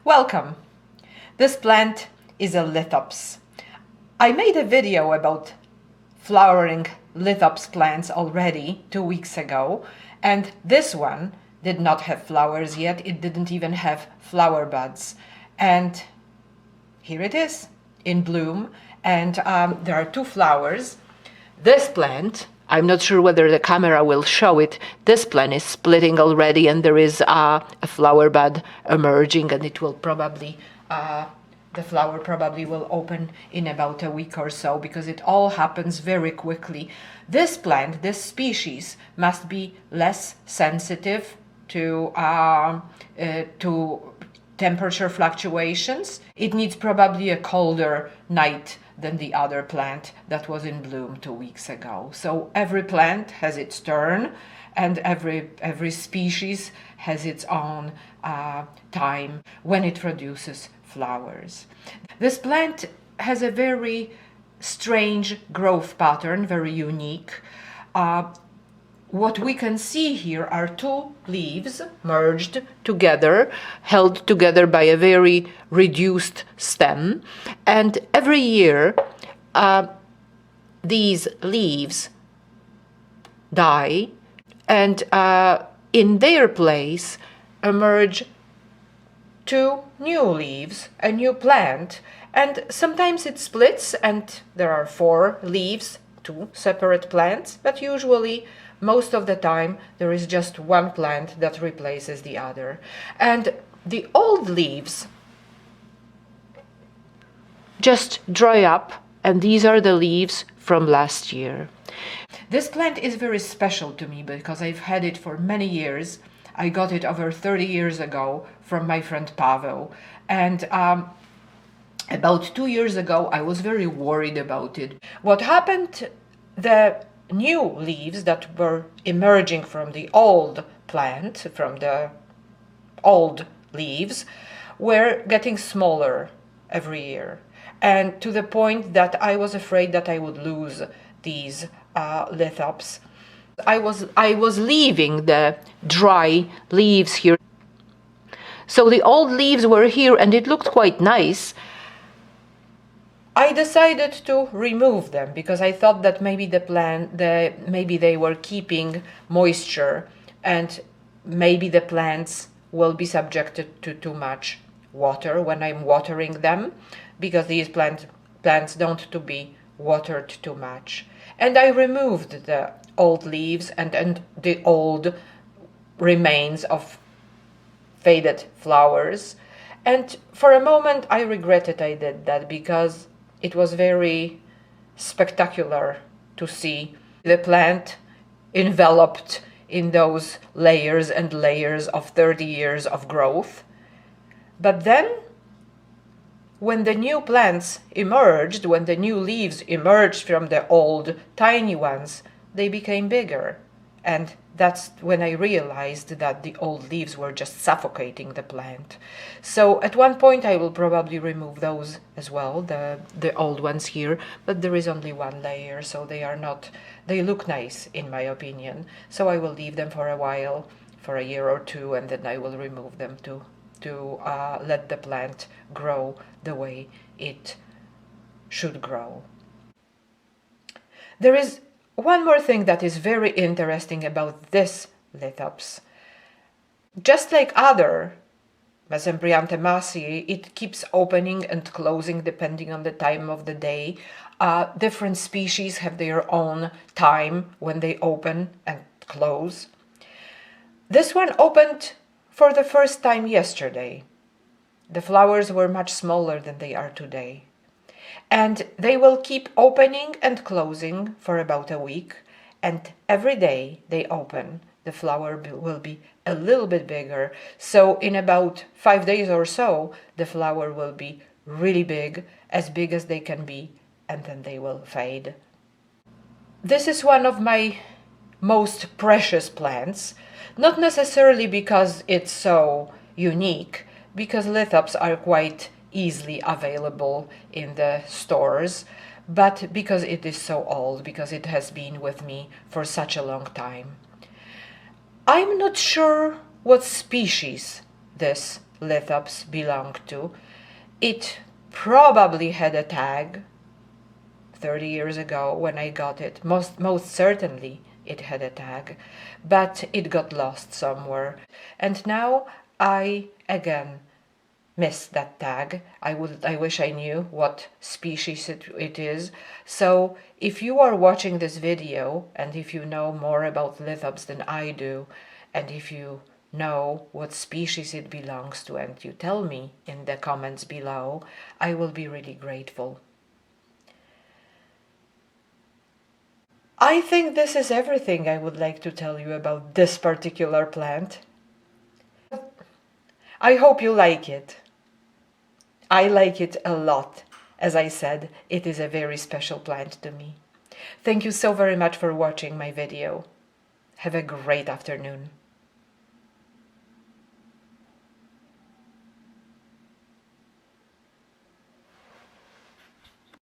Welcome! This plant is a Lithops. I made a video about flowering Lithops plants already 2 weeks ago, and this one did not have flowers yet. It didn't even have flower buds. And here it is in bloom, and there are two flowers. This plant, I'm not sure whether the camera will show it. This plant is splitting already, and there is a flower bud emerging, and it will probably, the flower probably will open in about a week or so, because it all happens very quickly. This plant, this species, must be less sensitive to temperature fluctuations. It needs probably a colder night than the other plant that was in bloom 2 weeks ago. So every plant has its turn, and every species has its own time when it produces flowers. This plant has a very strange growth pattern, very unique. What we can see here are two leaves merged together, held together by a very reduced stem. And every year, these leaves die, and in their place emerge two new leaves, a new plant. And sometimes it splits, and there are 4 leaves, 2 separate plants, but usually most of the time there is just one plant that replaces the other. And the old leaves just dry up, and these are the leaves from last year. This plant is very special to me because I've had it for many years. I got it over 30 years ago from my friend Pavel, and about 2 years ago I was very worried about it. What happened, the new leaves that were emerging from the old plant, from the old leaves, were getting smaller every year, and to the point that I was afraid that I would lose these lithops. I was leaving the dry leaves here. So the old leaves were here, and it looked quite nice. I decided to remove them because I thought that maybe maybe they were keeping moisture, and maybe the plants will be subjected to too much water when I'm watering them, because these plants don't to be watered too much. And I removed the old leaves and the old remains of faded flowers. And for a moment I regretted I did that, because it was very spectacular to see the plant enveloped in those layers and layers of 30 years of growth. But then, when the new plants emerged, when the new leaves emerged from the old tiny ones, they became bigger. And that's when I realized that the old leaves were just suffocating the plant. So at one point I will probably remove those as well, the old ones here, but there is only one layer, so they look nice in my opinion. So I will leave them for a while, for a year or two, and then I will remove them to let the plant grow the way it should grow. There is one more thing that is very interesting about this Lithops. Just like other Mesembryanthemaceae, it keeps opening and closing depending on the time of the day. Different species have their own time when they open and close. This one opened for the first time yesterday. The flowers were much smaller than they are today. And they will keep opening and closing for about a week, and every day they open, the flower will be a little bit bigger. So in about 5 days or so, the flower will be really big as they can be, and then they will fade. This is one of my most precious plants, not necessarily because it's so unique, because lithops are quite easily available in the stores, but because it is so old, because it has been with me for such a long time. I'm not sure what species this Lithops belonged to. It probably had a tag 30 years ago when I got it. Most certainly it had a tag, but it got lost somewhere. And now I again miss that tag. I wish I knew what species it is. So if you are watching this video and if you know more about lithops than I do, and if you know what species it belongs to and you tell me in the comments below, I will be really grateful. I think this is everything I would like to tell you about this particular plant. I hope you like it. I like it a lot. As I said, it is a very special plant to me. Thank you so very much for watching my video. Have a great afternoon.